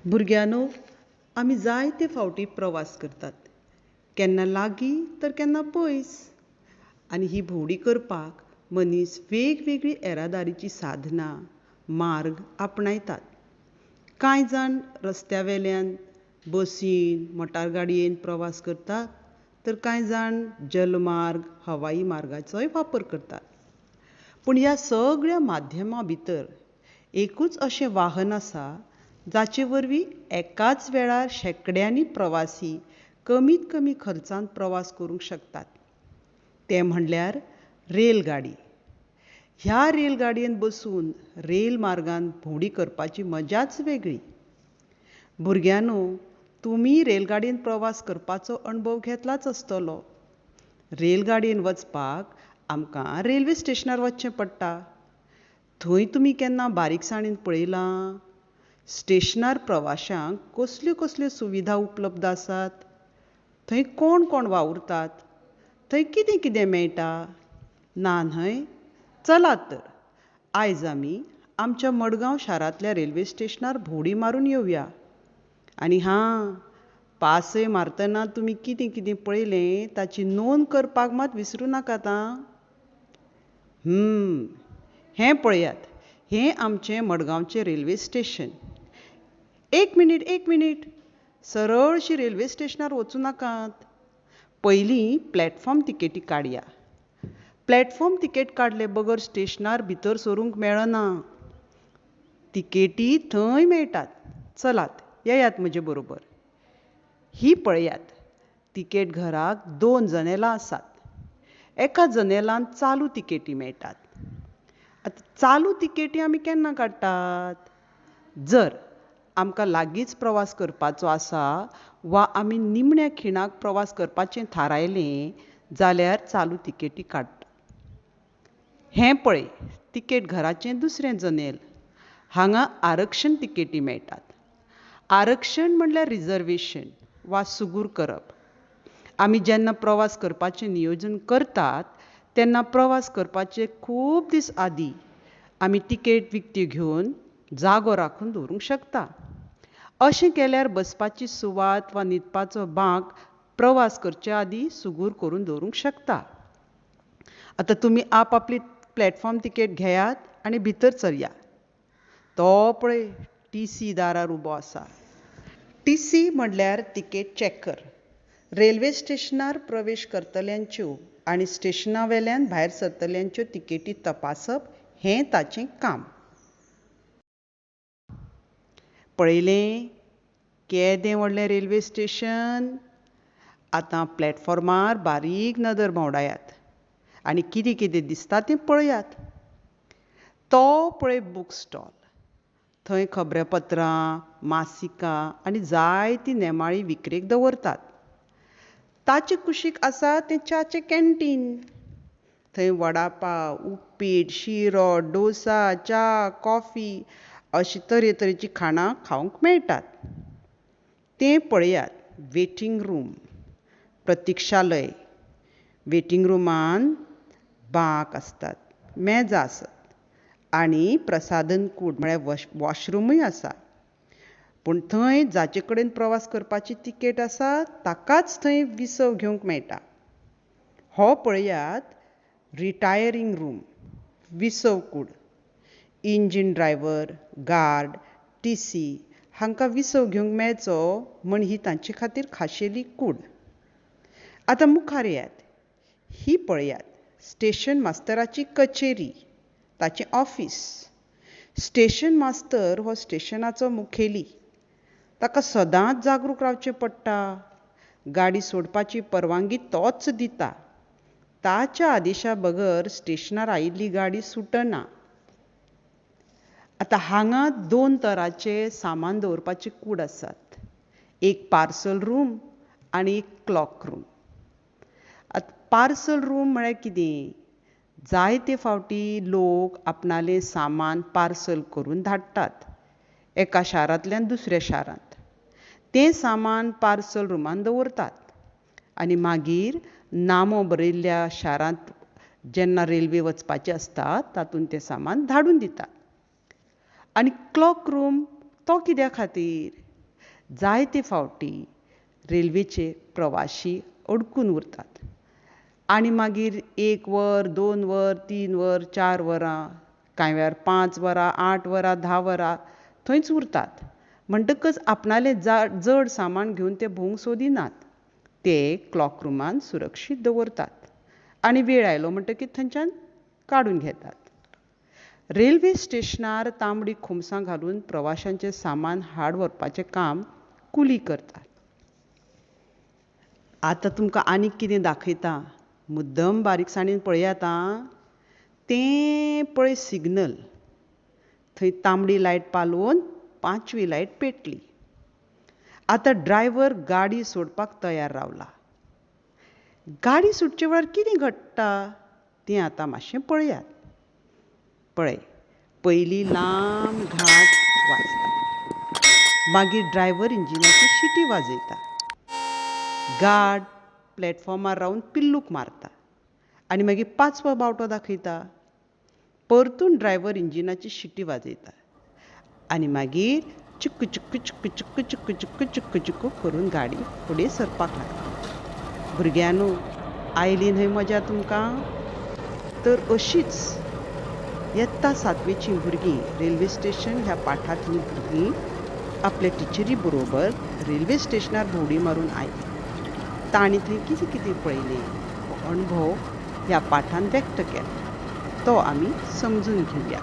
भुरग्यानो, आमी जायते फावटी प्रवास करतात. केन्ना लागीं तर केन्ना पयस. आनी ही भोंवडी करपाक मनीस वेगवेगळी येरादारीची साधनां, मार्ग आपणायतात. कांय जाण रस्त्यावेल्यान बसीन, मोटार गाडयेन प्रवास करतात, तर कांय जाण जलमार्ग, हवाई मार्गाचोय वापर करतात. पूण ह्या सगळ्या माध्यमां भितर एकूच अशें वाहन आसा जाचे वरवीं एकाच वेळार शेकड्यांनी प्रवासी कमीत कमी खर्चांत प्रवास करूंक शकतात. तें म्हणल्यार रेलगाडी. ह्या रेलगाडयेन बसून रेल मार्गान भोंवडी करपाची मजाच वेगळी. भुरग्यांनो, तुमी रेलगाडयेन प्रवास करपाचो अणभव घेतलाच आसतलो. रेलगाडयेन वचपाक आमकां रेल्वे स्टेशनार वचचें पडटा. थंय तुमी केन्ना बारीकसाणेन पळयलां? स्टेशनार प्रवाशांक कसल्यो कसल्यो सुविधा उपलब्ध आसात? थंय कोण कोण वावुरतात? थंय कितें कितें मेळटा? ना न्हय? चलात तर, आयज आमी आमच्या मडगांव शारांतल्या रेल्वे स्टेशनार भोंवडी मारून येवया. आनी हां, पासय मारतना तुमी कितें कितें पळयलें ताची नोंद करपाक मात विसरूं नाकात आं. हें पळयात, हें आमचें मडगांवचें रेल्वे स्टेशन. एक मिनीट, सरळशीं रेल्वे स्टेशनार वचूं नाकात. पयलीं प्लॅटफॉर्म तिकेटी काडया. प्लॅटफॉर्म तिकेट काडले बगर स्टेशनार भितर सरूंक मेळना. तिकेटी थंय मेळटात. चलात, येयात म्हजे बरोबर. ही पळयात, तिकेट घराक 2 जनेलां आसात. एका जनेलांत चालू तिकेटी मेळटात. आतां चालू तिकेटी आमी केन्ना काडटात? जर आमकां लागींच प्रवास करपाचो आसा वा आमी निमण्या खिणाक प्रवास करपाचें थारायलें जाल्यार चालू तिकेटी काडटात. हें पळय, तिकेट घराचें दुसरें जनेल. हांगा आरक्षण तिकेटी मेळटात. आरक्षण म्हणल्यार रिजर्वेशन वा सुगूर करप. आमी जेन्ना प्रवास करपाचें नियोजन करतात तेन्ना प्रवास करपाचे खूब दीस आदीं आमी तिकेट विकत्यो घेवन जागो राखून दवरूंक शकता. अशें केल्यार बसपाची सुवात वा न्हिदपाचो बांक प्रवास करचे आदीं सुगूर करून दवरूंक शकता. आतां तुमी आपआपली प्लॅटफॉर्म तिकेट घेयात आनी भितर चलया. तो पळय टीसी दारार उबो आसा. टीसी म्हणल्यार तिकेट चॅकर. रेल्वे स्टेशनार प्रवेश करतल्यांच्यो आनी स्टेशना वेल्यान भायर सरतल्यांच्यो तिकेटी तपासप हें ताचें काम. पळयलें? केदें व्हडलें रेल्वे स्टेशन. आतां प्लॅटफॉर्मार बारीक नदर भोंवडायात आनी कितें कितें दिसता तें पळयात. तो पळय बूक स्टॉल. थंय खबरापत्रां, मासिकां आनी जायतीं नेमाळीं विक्रेक दवरतात. ताचे कुशीक आसा तें च्याचें कॅन्टीन. थंय वडा पाव, उपीट, शिरो, डोसा, च्या, कॉफी अशीं तरेतरेचीं खाणां खावंक मेळटात. तें पळयात, वेटिंग रूम, प्रतीक्षालय. वेटिंग रुमान बांक आसतात, मेजां आसात आनी प्रसाधन कूड म्हळ्यार वॉशरूमय आसा. पूण थंय जाचे कडेन प्रवास करपाची तिकेट आसा ताकाच थंय विसव घेवंक मेळटा. हो पळयात, रिटायरिंग रूम, विसव कूड. इंजीन ड्रायव्हर, गार्ड, टीसी हांकां विसव घेवंक मेळचो म्हण ही तांचे खातीर खाशेली कूड. आतां मुखार येयात. ही पळयात, स्टेशन मास्टराची कचेरी, ताचें ऑफीस. स्टेशन मास्तर हो स्टेशनाचो मुखेली. ताका सदांच जागरूक रावचें पडटा. गाडी सोडपाची परवानगी तोच दिता. ताच्या आदेशा बगर स्टेशनार आयिल्ली गाडी सुटना. आतां हांगा 2 तरांचे सामान दवरपाचे कूड आसात. एक पार्सल रूम आनी एक क्लॉक रूम. आतां पार्सल रूम म्हळ्यार कितें? जायते फावटी लोक आपणालें सामान पार्सल करून धाडटात एका शारांतल्यान दुसऱ्या शारांत. तें सामान पार्सल रुमान दवरतात आनी मागीर नामो बरयल्ल्या शारांत जेन्ना रेल्वे वचपाची आसता तातूंत तें सामान धाडून दितात. आनी क्लॉक रूम तो कित्या खातीर? जायते फावटी रेल्वेचे प्रवाशी अडकून उरतात आनी मागीर 1 वर 2 वर 3 वर 4 वरां कांय वेळार 5 वरां 8 वरां 10 वरां थंयच उरतात म्हणटकच आपणालें जड सामान घेवन ते भोवंक सोदिनात ते क्लॉक रुमान सुरक्षीत दवरतात आनी वेळ आयलो म्हणटकीर थंयच्यान काडून घेतात रेल्वे स्टेशनार तांबडी खुमसां घालून प्रवाशांचें सामान हाड व्हरपाचें काम कुली करतात आतां तुमकां आनीक कितें दाखयता मुद्दम बारीकसाणेन पळयात आं तें पळय सिग्नल थंय तांबडी लायट पालवून 5वी लायट पेटली आतां ड्रायव्हर गाडी सोडपाक तयार रावला गाडी सुटचे वेळार कितें घडटा तें आतां मातशें पळयात पळय पयलीं लांब घांट वाजता मागीर ड्रायव्हर इंजिनाची शिटी वाजयता गार्ड प्लॅटफॉर्मार रावन पिल्लूक मारता आनी मागीर 5वो बावटो दाखयता परतून ड्रायव्हर इंजिनाची शिटी वाजयता आनी मागीर चुक्क चुक्क चुक्क चुक्क चुक्क चुक्क चुक्क चुक्क करून गाडी फुडें सरपाक लागता भुरग्यांनो आयली न्हय मजा तुमकां तर अशीच येत्ता 7वेचीं भुरगीं रेल्वे स्टेशन ह्या पाठांतलीं भुरगीं आपल्या टिचरी बरोबर रेल्वे स्टेशनार भोंवडी मारून आयलीं तांणी थंय कितें कितें पळयलें हो अणभव ह्या पाठांत व्यक्त केला तो आमी समजून घेवया